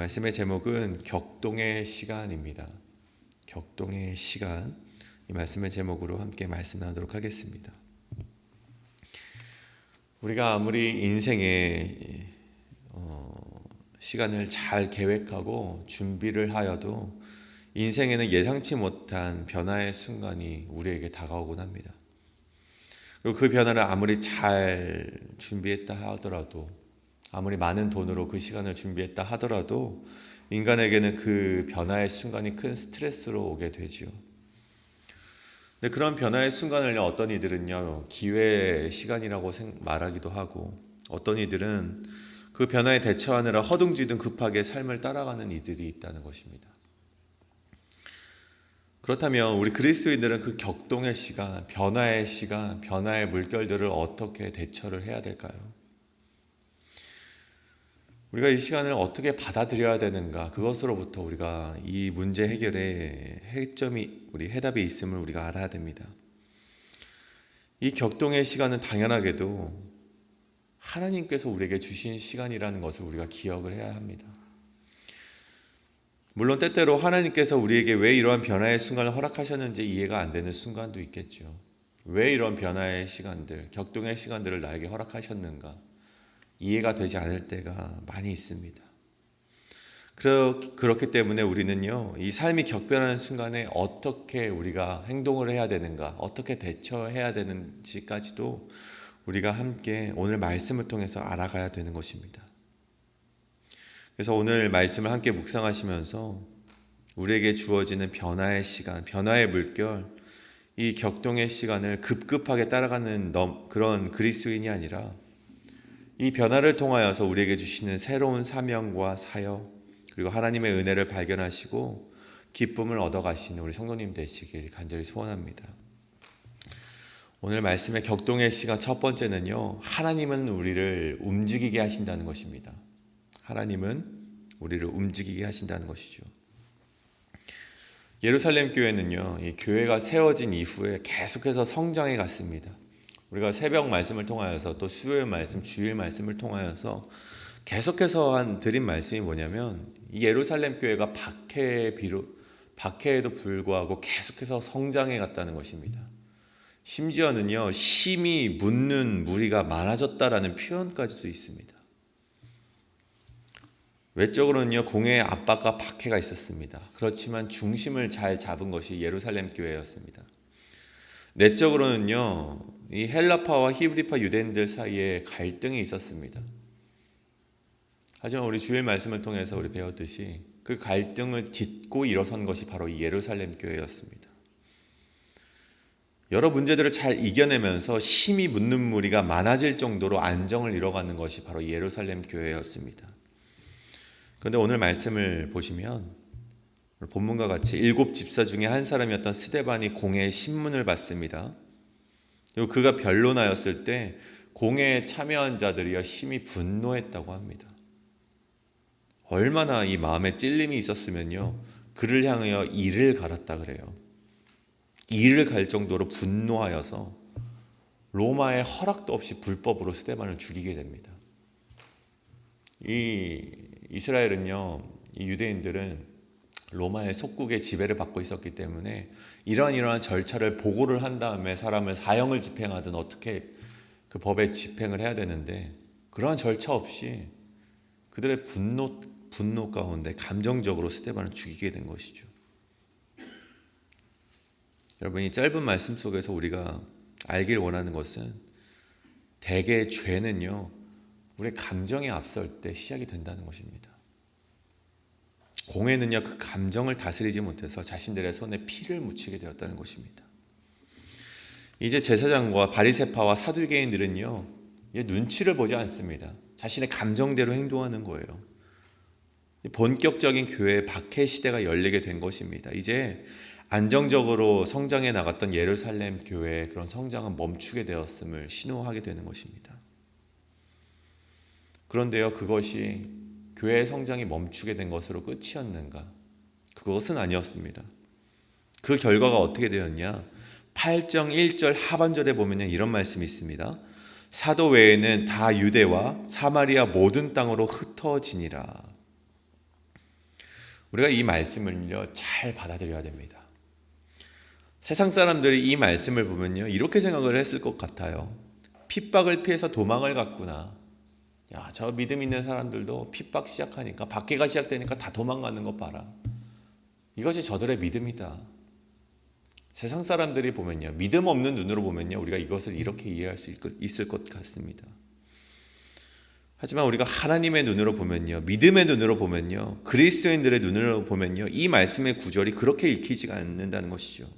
말씀의 제목은 격동의 시간입니다. 격동의 시간. 이 말씀의 제목으로 함께 말씀 나누도록 하겠습니다. 우리가 아무리 인생에 시간을 잘 계획하고 준비를 하여도 인생에는 예상치 못한 변화의 순간이 우리에게 다가오곤 합니다. 그리고 그 변화를 아무리 잘 준비했다 하더라도, 아무리 많은 돈으로 그 시간을 준비했다 하더라도 인간에게는 그 변화의 순간이 큰 스트레스로 오게 되지요. 근데 그런 변화의 순간을 어떤 이들은요, 기회의 시간이라고 말하기도 하고, 어떤 이들은 그 변화에 대처하느라 허둥지둥 급하게 삶을 따라가는 이들이 있다는 것입니다. 그렇다면 우리 그리스도인들은 그 격동의 시간, 변화의 물결들을 어떻게 대처를 해야 될까요? 우리가 이 시간을 어떻게 받아들여야 되는가, 그것으로부터 우리가 이 문제 해결의 해답이 있음을 우리가 알아야 됩니다. 이 격동의 시간은 당연하게도 하나님께서 우리에게 주신 시간이라는 것을 우리가 기억을 해야 합니다. 물론 때때로 하나님께서 우리에게 왜 이러한 변화의 순간을 허락하셨는지 이해가 안 되는 순간도 있겠죠. 왜 이런 변화의 시간들, 격동의 시간들을 나에게 허락하셨는가, 이해가 되지 않을 때가 많이 있습니다. 그렇기 때문에 우리는요, 이 삶이 격변하는 순간에 어떻게 우리가 행동을 해야 되는가, 어떻게 대처해야 되는지까지도 우리가 함께 오늘 말씀을 통해서 알아가야 되는 것입니다. 그래서 오늘 말씀을 함께 묵상하시면서 우리에게 주어지는 변화의 시간, 변화의 물결, 이 격동의 시간을 급급하게 따라가는 그런 그리스도인이 아니라 이 변화를 통하여서 우리에게 주시는 새로운 사명과 사역, 그리고 하나님의 은혜를 발견하시고 기쁨을 얻어가시는 우리 성도님 되시길 간절히 소원합니다. 오늘 말씀의 격동의 시간 첫 번째는요, 하나님은 우리를 움직이게 하신다는 것입니다. 하나님은 우리를 움직이게 하신다는 것이죠. 예루살렘 교회는요, 이 교회가 세워진 이후에 계속해서 성장해 갔습니다. 우리가 새벽 말씀을 통하여서 또 수요일 말씀, 주일 말씀을 통하여서 계속해서 드린 말씀이 뭐냐면, 이 예루살렘 교회가 박해에도 불구하고 계속해서 성장해 갔다는 것입니다. 심지어는요, 심히 묻는 무리가 많아졌다라는 표현까지도 있습니다. 외적으로는요, 공회의 압박과 박해가 있었습니다. 그렇지만 중심을 잘 잡은 것이 예루살렘 교회였습니다. 내적으로는요, 이 헬라파와 히브리파 유대인들 사이에 갈등이 있었습니다. 하지만 우리 주일 말씀을 통해서 우리 배웠듯이 그 갈등을 딛고 일어선 것이 바로 이 예루살렘 교회였습니다. 여러 문제들을 잘 이겨내면서 심히 묻는 무리가 많아질 정도로 안정을 이뤄가는 것이 바로 예루살렘 교회였습니다. 그런데 오늘 말씀을 보시면 본문과 같이 7 집사 중에 한 사람이었던 스데반이 공회의 신문을 받습니다. 그리고 그가 변론하였을 때 공회에 참여한 자들이여 심히 분노했다고 합니다. 얼마나 이 마음에 찔림이 있었으면요, 그를 향하여 이를 갈았다 그래요. 이를 갈 정도로 분노하여서 로마의 허락도 없이 불법으로 스데반을 죽이게 됩니다. 이 이스라엘은요, 이 유대인들은 로마의 속국의 지배를 받고 있었기 때문에 이러한 절차를 보고를 한 다음에 사람을 사형을 집행하든 어떻게 그 법에 집행을 해야 되는데, 그러한 절차 없이 그들의 분노 가운데 감정적으로 스데반을 죽이게 된 것이죠. 여러분, 이 짧은 말씀 속에서 우리가 알길 원하는 것은, 대개 죄는요, 우리의 감정에 앞설 때 시작이 된다는 것입니다. 공회는요, 그 감정을 다스리지 못해서 자신들의 손에 피를 묻히게 되었다는 것입니다. 이제 제사장과 바리새파와 사두개인들은요, 눈치를 보지 않습니다. 자신의 감정대로 행동하는 거예요. 본격적인 교회의 박해 시대가 열리게 된 것입니다. 이제 안정적으로 성장해 나갔던 예루살렘 교회의 그런 성장은 멈추게 되었음을 신호하게 되는 것입니다. 그런데요, 그것이 교회의 성장이 멈추게 된 것으로 끝이었는가? 그것은 아니었습니다. 그 결과가 어떻게 되었냐? 8장 1절 하반절에 보면 이런 말씀이 있습니다. 사도 외에는 다 유대와 사마리아 모든 땅으로 흩어지니라. 우리가 이 말씀을요 잘 받아들여야 됩니다. 세상 사람들이 이 말씀을 보면요 이렇게 생각을 했을 것 같아요. 핍박을 피해서 도망을 갔구나. 야, 저 믿음 있는 사람들도 핍박 시작하니까, 박해가 시작되니까 다 도망가는 거 봐라. 이것이 저들의 믿음이다. 세상 사람들이 보면요, 믿음 없는 눈으로 보면요, 우리가 이것을 이렇게 이해할 수 있을 것 같습니다. 하지만 우리가 하나님의 눈으로 보면요, 믿음의 눈으로 보면요, 그리스도인들의 눈으로 보면요, 이 말씀의 구절이 그렇게 읽히지가 않는다는 것이죠.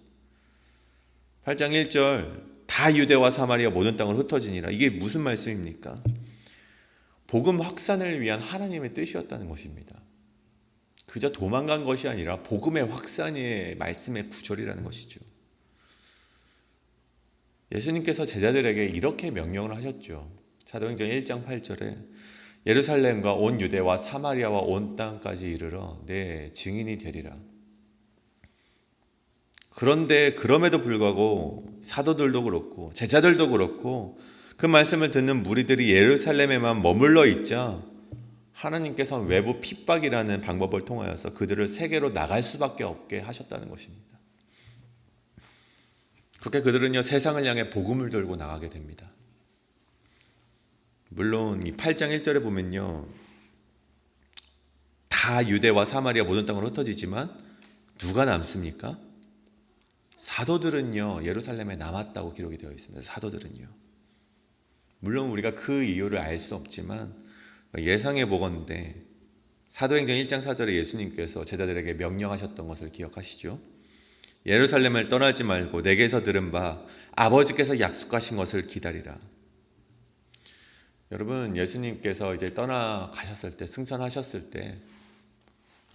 8장 1절, 다 유대와 사마리아 모든 땅을 흩어지니라. 이게 무슨 말씀입니까? 복음 확산을 위한 하나님의 뜻이었다는 것입니다. 그저 도망간 것이 아니라 복음의 확산의 말씀의 구절이라는 것이죠. 예수님께서 제자들에게 이렇게 명령을 하셨죠. 사도행전 1장 8절에 예루살렘과 온 유대와 사마리아와 온 땅까지 이르러 내 증인이 되리라. 그런데 그럼에도 불구하고 사도들도 그렇고 제자들도 그렇고 그 말씀을 듣는 무리들이 예루살렘에만 머물러 있자 하나님께서 외부 핍박이라는 방법을 통하여서 그들을 세계로 나갈 수밖에 없게 하셨다는 것입니다. 그렇게 그들은요 세상을 향해 복음을 들고 나가게 됩니다. 물론 이 8장 1절에 보면요 다 유대와 사마리아 모든 땅으로 흩어지지만 누가 남습니까? 사도들은요 예루살렘에 남았다고 기록이 되어 있습니다. 사도들은요. 물론 우리가 그 이유를 알 수 없지만 예상해 보건대 사도행전 1장 4절에 예수님께서 제자들에게 명령하셨던 것을 기억하시죠? 예루살렘을 떠나지 말고 내게서 들은 바 아버지께서 약속하신 것을 기다리라. 여러분, 예수님께서 이제 떠나가셨을 때, 승천하셨을 때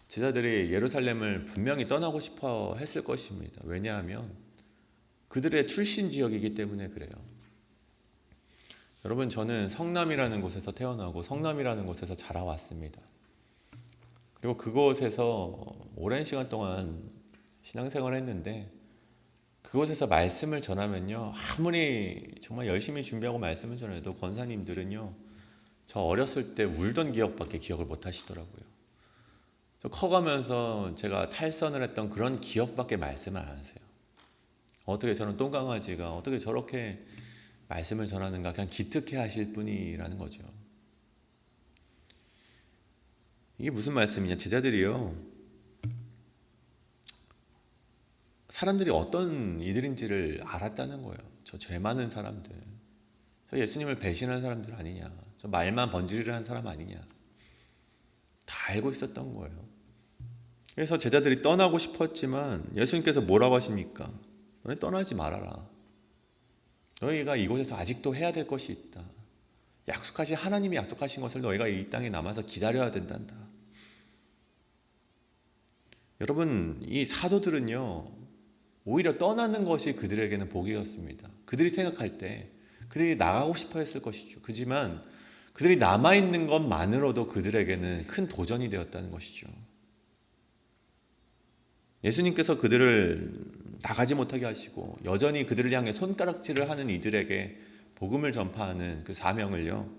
제자들이 예루살렘을 분명히 떠나고 싶어 했을 것입니다. 왜냐하면 그들의 출신 지역이기 때문에 그래요. 여러분, 저는 성남이라는 곳에서 태어나고 성남이라는 곳에서 자라왔습니다. 그리고 그곳에서 오랜 시간 동안 신앙생활을 했는데 그곳에서 말씀을 전하면요 아무리 정말 열심히 준비하고 말씀을 전해도 권사님들은요 저 어렸을 때 울던 기억밖에 기억을 못 하시더라고요. 저 커가면서 제가 탈선을 했던 그런 기억밖에 말씀을 안 하세요. 어떻게 저는 똥강아지가 어떻게 저렇게 말씀을 전하는가 그냥 기특해 하실 분이라는 거죠. 이게 무슨 말씀이냐, 제자들이요 사람들이 어떤 이들인지를 알았다는 거예요. 저 죄 많은 사람들, 저 예수님을 배신한 사람들 아니냐, 저 말만 번지르르 한 사람 아니냐, 다 알고 있었던 거예요. 그래서 제자들이 떠나고 싶었지만 예수님께서 뭐라고 하십니까? 너네 떠나지 말아라. 너희가 이곳에서 아직도 해야 될 것이 있다. 약속하신 하나님이 약속하신 것을 너희가 이 땅에 남아서 기다려야 된단다. 여러분, 이 사도들은요 오히려 떠나는 것이 그들에게는 복이었습니다. 그들이 생각할 때 그들이 나가고 싶어 했을 것이죠. 그렇지만 그들이 남아있는 것만으로도 그들에게는 큰 도전이 되었다는 것이죠. 예수님께서 그들을 나가지 못하게 하시고 여전히 그들을 향해 손가락질을 하는 이들에게 복음을 전파하는 그 사명을요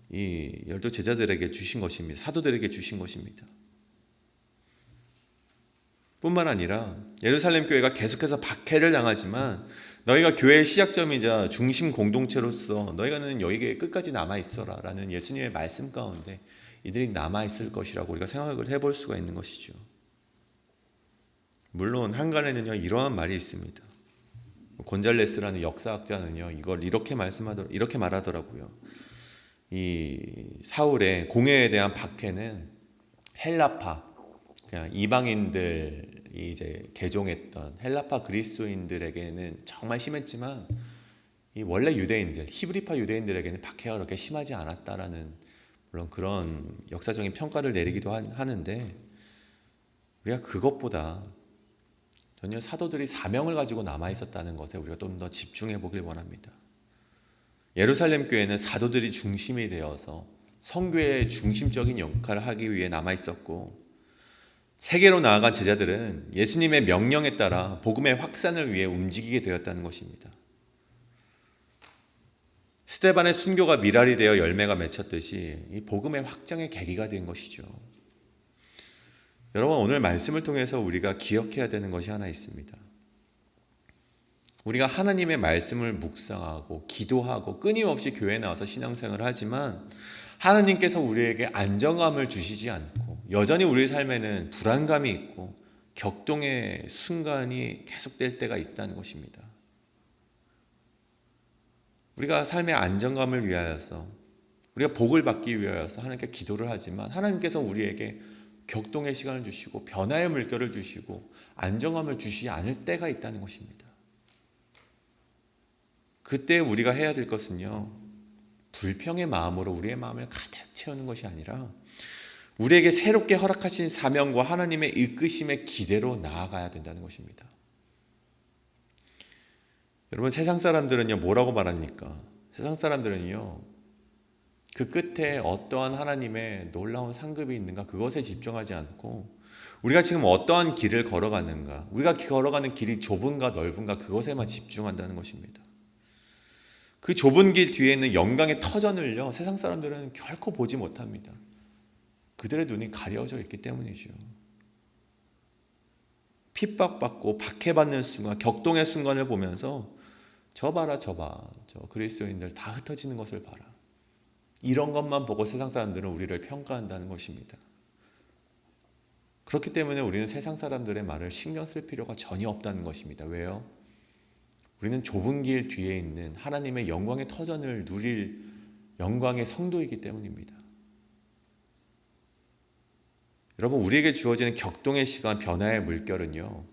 이 12 제자들에게 주신 것입니다. 사도들에게 주신 것입니다. 뿐만 아니라 예루살렘 교회가 계속해서 박해를 당하지만 너희가 교회의 시작점이자 중심 공동체로서 너희가는 여기에 끝까지 남아있어라 라는 예수님의 말씀 가운데 이들이 남아있을 것이라고 우리가 생각을 해볼 수가 있는 것이죠. 물론 한간에는요 이러한 말이 있습니다. 곤잘레스라는 역사학자는요 이걸 이렇게 말하더라고요. 이 사울의 공회에 대한 박해는 헬라파, 그냥 이방인들이 이제 개종했던 헬라파 그리스도인들에게는 정말 심했지만 이 원래 유대인들, 히브리파 유대인들에게는 박해가 그렇게 심하지 않았다라는 물론 그런 역사적인 평가를 내리기도 하는데 우리가 그것보다 전혀 사도들이 사명을 가지고 남아있었다는 것에 우리가 좀 더 집중해 보길 원합니다. 예루살렘 교회는 사도들이 중심이 되어서 성교의 중심적인 역할을 하기 위해 남아있었고 세계로 나아간 제자들은 예수님의 명령에 따라 복음의 확산을 위해 움직이게 되었다는 것입니다. 스데반의 순교가 미랄이 되어 열매가 맺혔듯이 이 복음의 확장의 계기가 된 것이죠. 여러분, 오늘 말씀을 통해서 우리가 기억해야 되는 것이 하나 있습니다. 우리가 하나님의 말씀을 묵상하고 기도하고 끊임없이 교회에 나와서 신앙생활을 하지만 하나님께서 우리에게 안정감을 주시지 않고 여전히 우리 삶에는 불안감이 있고 격동의 순간이 계속될 때가 있다는 것입니다. 우리가 삶의 안정감을 위하여서, 우리가 복을 받기 위하여서 하나님께 기도를 하지만 하나님께서 우리에게 격동의 시간을 주시고 변화의 물결을 주시고 안정감을 주시지 않을 때가 있다는 것입니다. 그때 우리가 해야 될 것은요, 불평의 마음으로 우리의 마음을 가득 채우는 것이 아니라 우리에게 새롭게 허락하신 사명과 하나님의 이끄심의 기대로 나아가야 된다는 것입니다. 여러분, 세상 사람들은요, 뭐라고 말합니까? 세상 사람들은요, 그 끝에 어떠한 하나님의 놀라운 상급이 있는가, 그것에 집중하지 않고 우리가 지금 어떠한 길을 걸어가는가, 우리가 걸어가는 길이 좁은가 넓은가, 그것에만 집중한다는 것입니다. 그 좁은 길 뒤에 있는 영광의 터전을요, 세상 사람들은 결코 보지 못합니다. 그들의 눈이 가려져 있기 때문이죠. 핍박받고 박해받는 순간, 격동의 순간을 보면서 저 봐라, 저 그리스도인들 다 흩어지는 것을 봐라, 이런 것만 보고 세상 사람들은 우리를 평가한다는 것입니다. 그렇기 때문에 우리는 세상 사람들의 말을 신경 쓸 필요가 전혀 없다는 것입니다. 왜요? 우리는 좁은 길 뒤에 있는 하나님의 영광의 터전을 누릴 영광의 성도이기 때문입니다. 여러분, 우리에게 주어지는 격동의 시간, 변화의 물결은요,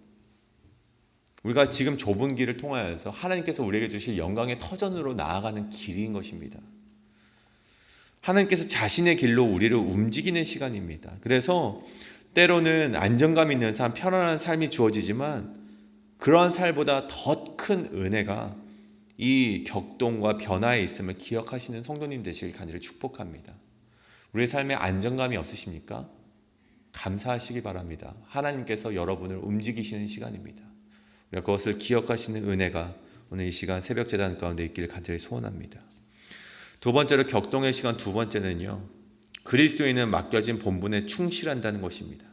우리가 지금 좁은 길을 통하여서 하나님께서 우리에게 주실 영광의 터전으로 나아가는 길인 것입니다. 하나님께서 자신의 길로 우리를 움직이는 시간입니다. 그래서 때로는 안정감 있는 삶, 편안한 삶이 주어지지만 그러한 삶보다 더 큰 은혜가 이 격동과 변화에 있음을 기억하시는 성도님 되시길 간절히 축복합니다. 우리의 삶에 안정감이 없으십니까? 감사하시기 바랍니다. 하나님께서 여러분을 움직이시는 시간입니다. 우리가 그것을 기억하시는 은혜가 오늘 이 시간 새벽 제단 가운데 있기를 간절히 소원합니다. 두 번째로, 격동의 시간 두 번째는요, 그리스도인은 맡겨진 본분에 충실한다는 것입니다.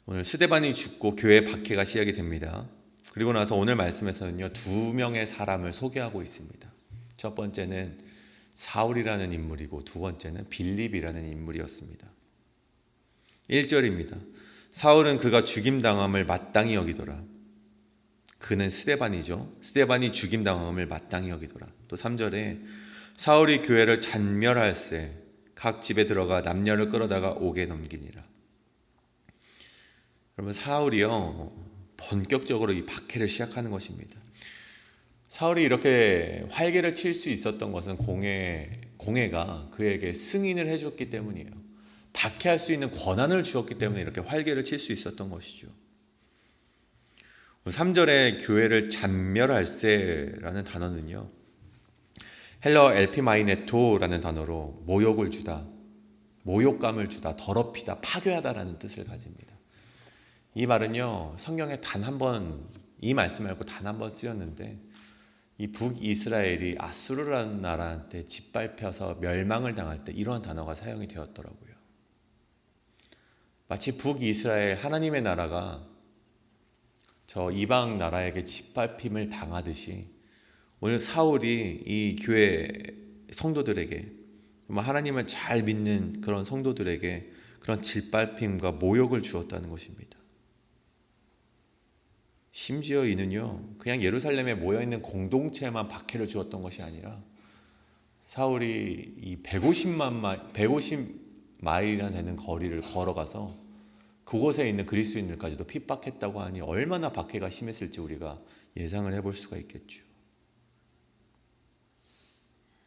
오늘 스데반이 죽고 교회 박해가 시작이 됩니다. 그리고 나서 오늘 말씀에서는요, 두 명의 사람을 소개하고 있습니다. 첫 번째는 사울이라는 인물이고 두 번째는 빌립이라는 인물이었습니다. 1절입니다. 사울은 그가 죽임당함을 마땅히 여기더라. 그는 스데반이죠. 스데반이 죽임당함을 마땅히 여기더라. 또 3절에 사울이 교회를 잔멸할세 각 집에 들어가 남녀를 끌어다가 옥에 넘기니라. 여러분, 사울이요, 본격적으로 이 박해를 시작하는 것입니다. 사울이 이렇게 활개를 칠 수 있었던 것은 공회가 그에게 승인을 해줬기 때문이에요. 박해할 수 있는 권한을 주었기 때문에 이렇게 활개를 칠 수 있었던 것이죠. 3절에 교회를 잔멸할세라는 단어는요, 헬러 엘피마이네토라는 단어로 모욕을 주다, 모욕감을 주다, 더럽히다, 파괴하다라는 뜻을 가집니다. 이 말은요, 성경에 단 한 번, 이 말씀 말고 단 한 번 쓰였는데, 이 북이스라엘이 아수르라는 나라한테 짓밟혀서 멸망을 당할 때 이러한 단어가 사용이 되었더라고요. 마치 북이스라엘, 하나님의 나라가 저 이방 나라에게 짓밟힘을 당하듯이 오늘 사울이 이 교회 성도들에게, 하나님을 잘 믿는 그런 성도들에게 그런 짓밟힘과 모욕을 주었다는 것입니다. 심지어 이는요, 그냥 예루살렘에 모여있는 공동체에만 박해를 주었던 것이 아니라 사울이 이 150마일이나 되는 거리를 걸어가서 그곳에 있는 그리스도인들까지도 핍박했다고 하니 얼마나 박해가 심했을지 우리가 예상을 해볼 수가 있겠죠.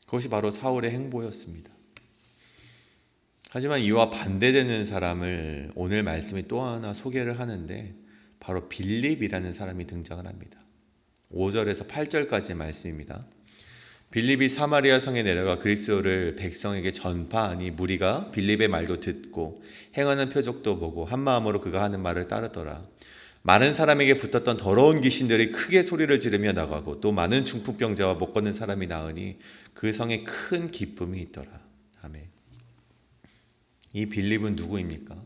그것이 바로 사울의 행보였습니다. 하지만 이와 반대되는 사람을 오늘 말씀이 또 하나 소개를 하는데 바로 빌립이라는 사람이 등장을 합니다. 5절에서 8절까지의 말씀입니다. 빌립이 사마리아 성에 내려가 그리스도를 백성에게 전파하니 무리가 빌립의 말도 듣고 행하는 표적도 보고 한 마음으로 그가 하는 말을 따르더라. 많은 사람에게 붙었던 더러운 귀신들이 크게 소리를 지르며 나가고 또 많은 중풍병자와 못 걷는 사람이 나으니 그 성에 큰 기쁨이 있더라. 아멘. 이 빌립은 누구입니까?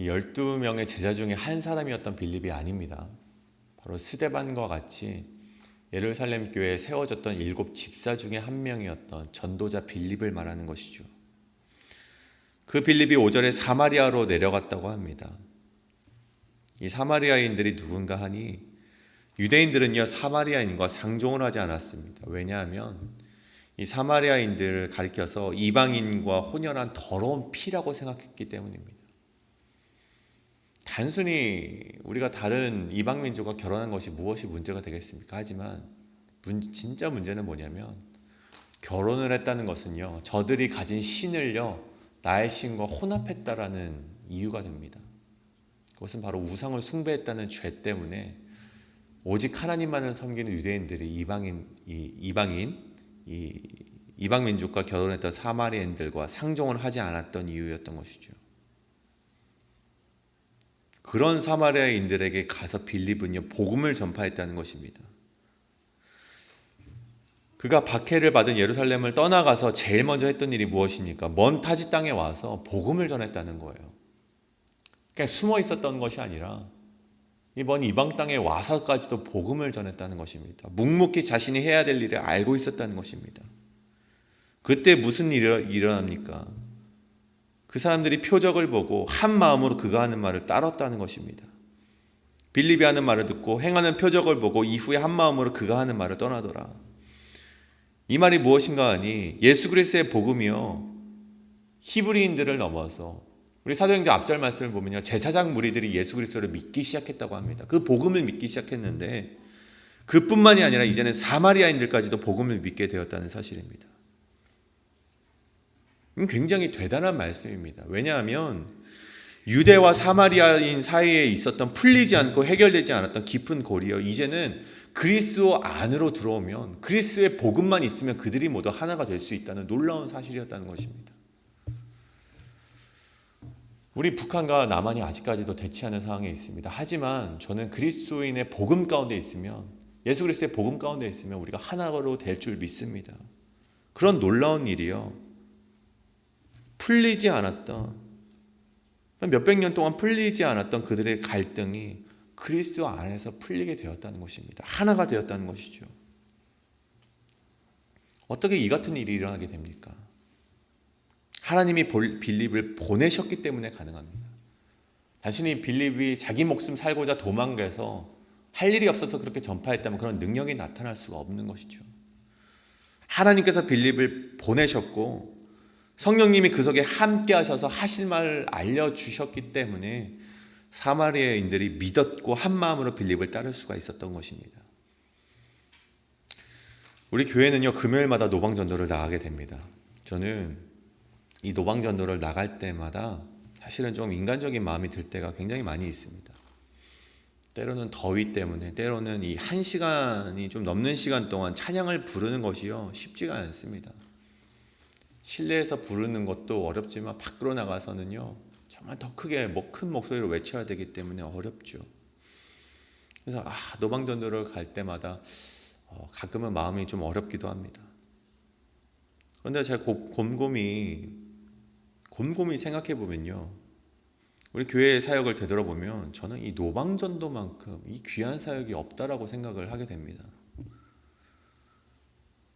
이 12명의 제자 중에 한 사람이었던 빌립이 아닙니다. 바로 스데반과 같이 예루살렘 교회에 세워졌던 7 집사 중에 한 명이었던 전도자 빌립을 말하는 것이죠. 그 빌립이 5절에 사마리아로 내려갔다고 합니다. 이 사마리아인들이 누군가 하니 유대인들은요 사마리아인과 상종을 하지 않았습니다. 왜냐하면 이 사마리아인들을 가리켜서 이방인과 혼혈한 더러운 피라고 생각했기 때문입니다. 단순히 우리가 다른 이방 민족과 결혼한 것이 무엇이 문제가 되겠습니까? 하지만 진짜 문제는 뭐냐면 결혼을 했다는 것은요 저들이 가진 신을요 나의 신과 혼합했다라는 이유가 됩니다. 그것은 바로 우상을 숭배했다는 죄 때문에 오직 하나님만을 섬기는 유대인들이 이방 민족과 결혼했던 사마리아인들과 상종을 하지 않았던 이유였던 것이죠. 그런 사마리아인들에게 가서 빌립은요 복음을 전파했다는 것입니다. 그가 박해를 받은 예루살렘을 떠나가서 제일 먼저 했던 일이 무엇입니까? 먼 타지 땅에 와서 복음을 전했다는 거예요. 그냥 숨어 있었던 것이 아니라 이번 이방 땅에 와서까지도 복음을 전했다는 것입니다. 묵묵히 자신이 해야 될 일을 알고 있었다는 것입니다. 그때 무슨 일이 일어납니까? 그 사람들이 표적을 보고 한 마음으로 그가 하는 말을 따랐다는 것입니다. 빌립이 하는 말을 듣고 행하는 표적을 보고 이후에 한 마음으로 그가 하는 말을 떠나더라. 이 말이 무엇인가 하니 예수 그리스도의 복음이요 히브리인들을 넘어서 우리 사도행전 앞절 말씀을 보면요 제사장 무리들이 예수 그리스도를 믿기 시작했다고 합니다. 그 복음을 믿기 시작했는데 그뿐만이 아니라 이제는 사마리아인들까지도 복음을 믿게 되었다는 사실입니다. 굉장히 대단한 말씀입니다. 왜냐하면 유대와 사마리아인 사이에 있었던 풀리지 않고 해결되지 않았던 깊은 골이요 이제는 그리스도 안으로 들어오면 그리스도의 복음만 있으면 그들이 모두 하나가 될 수 있다는 놀라운 사실이었다는 것입니다. 우리 북한과 남한이 아직까지도 대치하는 상황에 있습니다. 하지만 저는 그리스도인의 복음 가운데 있으면 예수 그리스도의 복음 가운데 있으면 우리가 하나로 될 줄 믿습니다. 그런 놀라운 일이요 풀리지 않았던 몇백 년 동안 풀리지 않았던 그들의 갈등이 그리스도 안에서 풀리게 되었다는 것입니다. 하나가 되었다는 것이죠. 어떻게 이 같은 일이 일어나게 됩니까? 하나님이 빌립을 보내셨기 때문에 가능합니다. 단순히 빌립이 자기 목숨 살고자 도망가서 할 일이 없어서 그렇게 전파했다면 그런 능력이 나타날 수가 없는 것이죠. 하나님께서 빌립을 보내셨고 성령님이 그 속에 함께 하셔서 하실 말을 알려주셨기 때문에 사마리아인들이 믿었고 한 마음으로 빌립을 따를 수가 있었던 것입니다. 우리 교회는요 금요일마다 노방전도를 나가게 됩니다. 저는 이 노방전도를 나갈 때마다 사실은 좀 인간적인 마음이 들 때가 굉장히 많이 있습니다. 때로는 더위 때문에, 때로는 이 1시간이 좀 넘는 시간 동안 찬양을 부르는 것이요 쉽지가 않습니다. 실내에서 부르는 것도 어렵지만 밖으로 나가서는요 정말 더 크게 큰 목소리로 외쳐야 되기 때문에 어렵죠. 그래서 노방전도를 갈 때마다 가끔은 마음이 좀 어렵기도 합니다. 그런데 제가 곰곰이 생각해 보면요 우리 교회의 사역을 되돌아보면 저는 이 노방전도만큼 이 귀한 사역이 없다라고 생각을 하게 됩니다.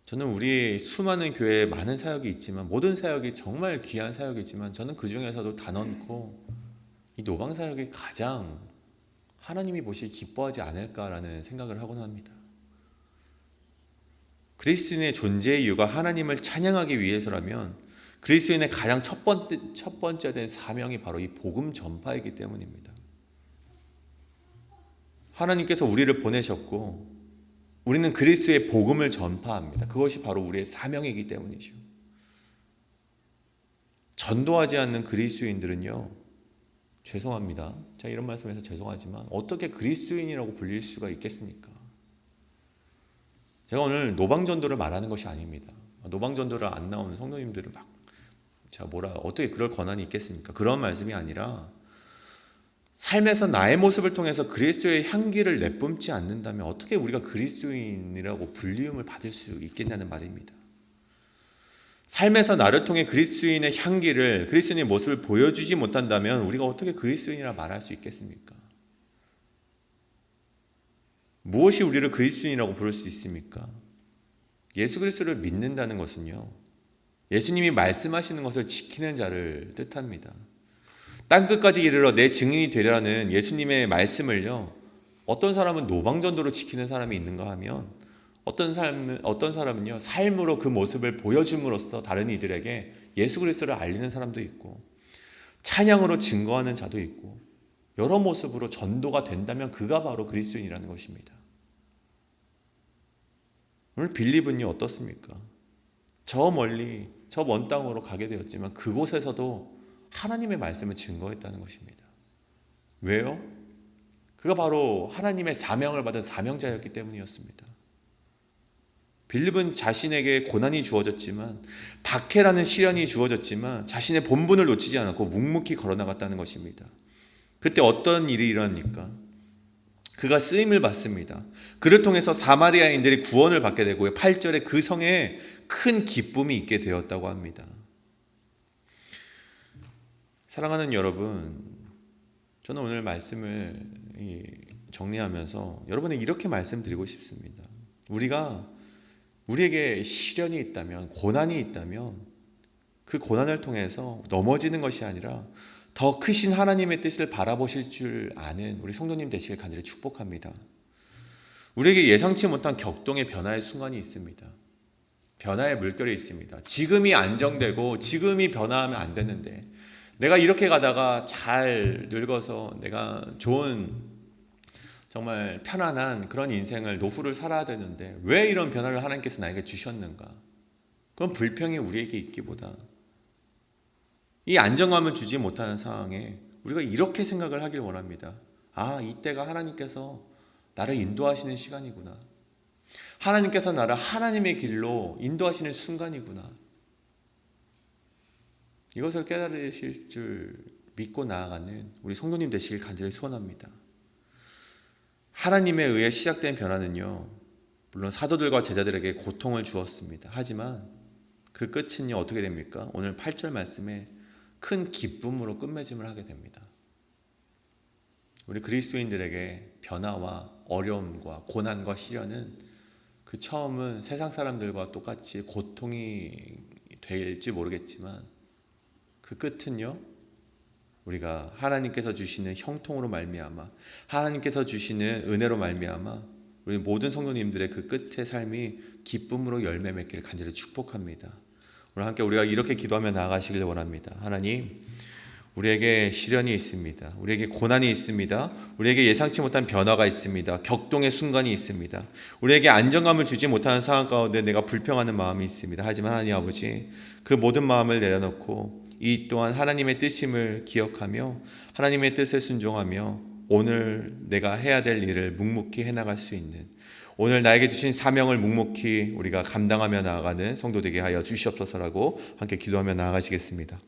저는 우리 수많은 교회에 많은 사역이 있지만 모든 사역이 정말 귀한 사역이지만 저는 그 중에서도 단언코 이 노방 사역이 가장 하나님이 보시기 기뻐하지 않을까라는 생각을 하곤 합니다. 그리스도인의 존재의 이유가 하나님을 찬양하기 위해서라면 그리스도인의 가장 첫 번째 된 사명이 바로 이 복음 전파이기 때문입니다. 하나님께서 우리를 보내셨고 우리는 그리스도의 복음을 전파합니다. 그것이 바로 우리의 사명이기 때문이죠. 전도하지 않는 그리스도인들은요 죄송합니다. 제가 이런 말씀해서 죄송하지만 어떻게 그리스도인이라고 불릴 수가 있겠습니까? 제가 오늘 노방전도를 말하는 것이 아닙니다. 노방전도를 안 나오는 성도님들을 제가 어떻게 그럴 권한이 있겠습니까? 그런 말씀이 아니라 삶에서 나의 모습을 통해서 그리스도의 향기를 내뿜지 않는다면 어떻게 우리가 그리스도인이라고 불리움을 받을 수 있겠냐는 말입니다. 삶에서 나를 통해 그리스도인의 향기를, 그리스도인의 모습을 보여주지 못한다면 우리가 어떻게 그리스도인이라 말할 수 있겠습니까? 무엇이 우리를 그리스도인이라고 부를 수 있습니까? 예수 그리스도를 믿는다는 것은요, 예수님이 말씀하시는 것을 지키는 자를 뜻합니다. 땅끝까지 이르러 내 증인이 되라는 예수님의 말씀을요, 어떤 사람은 노방전도로 지키는 사람이 있는가 하면 어떤 사람은요, 삶으로 그 모습을 보여줌으로써 다른 이들에게 예수 그리스도를 알리는 사람도 있고, 찬양으로 증거하는 자도 있고, 여러 모습으로 전도가 된다면 그가 바로 그리스도인이라는 것입니다. 오늘 빌립은요, 어떻습니까? 저 멀리 저 먼 땅으로 가게 되었지만 그곳에서도 하나님의 말씀을 증거했다는 것입니다. 왜요? 그가 바로 하나님의 사명을 받은 사명자였기 때문이었습니다. 빌립은 자신에게 고난이 주어졌지만, 박해라는 시련이 주어졌지만 자신의 본분을 놓치지 않았고 묵묵히 걸어나갔다는 것입니다. 그때 어떤 일이 일어납니까? 그가 쓰임을 받습니다. 그를 통해서 사마리아인들이 구원을 받게 되고 8절에 그 성에 큰 기쁨이 있게 되었다고 합니다. 사랑하는 여러분, 저는 오늘 말씀을 정리하면서 여러분에게 이렇게 말씀드리고 싶습니다. 우리에게 시련이 있다면, 고난이 있다면 그 고난을 통해서 넘어지는 것이 아니라 더 크신 하나님의 뜻을 바라보실 줄 아는 우리 성도님 되시길 간절히 축복합니다. 우리에게 예상치 못한 격동의 변화의 순간이 있습니다. 변화의 물결이 있습니다. 지금이 안정되고 지금이 변화하면 안 되는데, 내가 이렇게 가다가 잘 늙어서 내가 좋은, 정말 편안한 그런 인생을, 노후를 살아야 되는데 왜 이런 변화를 하나님께서 나에게 주셨는가? 그건 불평이 우리에게 있기보다 이 안정감을 주지 못하는 상황에 우리가 이렇게 생각을 하길 원합니다. 아, 이때가 하나님께서 나를 인도하시는 시간이구나. 하나님께서 나를 하나님의 길로 인도하시는 순간이구나. 이것을 깨달으실 줄 믿고 나아가는 우리 성도님 되시길 간절히 소원합니다. 하나님에 의해 시작된 변화는요, 물론 사도들과 제자들에게 고통을 주었습니다. 하지만 그 끝은요, 어떻게 됩니까? 오늘 8절 말씀에 큰 기쁨으로 끝맺음을 하게 됩니다. 우리 그리스도인들에게 변화와 어려움과 고난과 시련은 그 처음은 세상 사람들과 똑같이 고통이 될지 모르겠지만 그 끝은요, 우리가 하나님께서 주시는 형통으로 말미암아, 하나님께서 주시는 은혜로 말미암아 우리 모든 성도님들의 그 끝의 삶이 기쁨으로 열매 맺기를 간절히 축복합니다. 오늘 함께 우리가 이렇게 기도하며 나아가시길 원합니다. 하나님, 우리에게 시련이 있습니다. 우리에게 고난이 있습니다. 우리에게 예상치 못한 변화가 있습니다. 격동의 순간이 있습니다. 우리에게 안정감을 주지 못하는 상황 가운데 내가 불평하는 마음이 있습니다. 하지만 하나님 아버지, 그 모든 마음을 내려놓고 이 또한 하나님의 뜻임을 기억하며 하나님의 뜻에 순종하며 오늘 내가 해야 될 일을 묵묵히 해나갈 수 있는, 오늘 나에게 주신 사명을 묵묵히 우리가 감당하며 나아가는 성도 되게 하여 주시옵소서라고 함께 기도하며 나아가시겠습니다.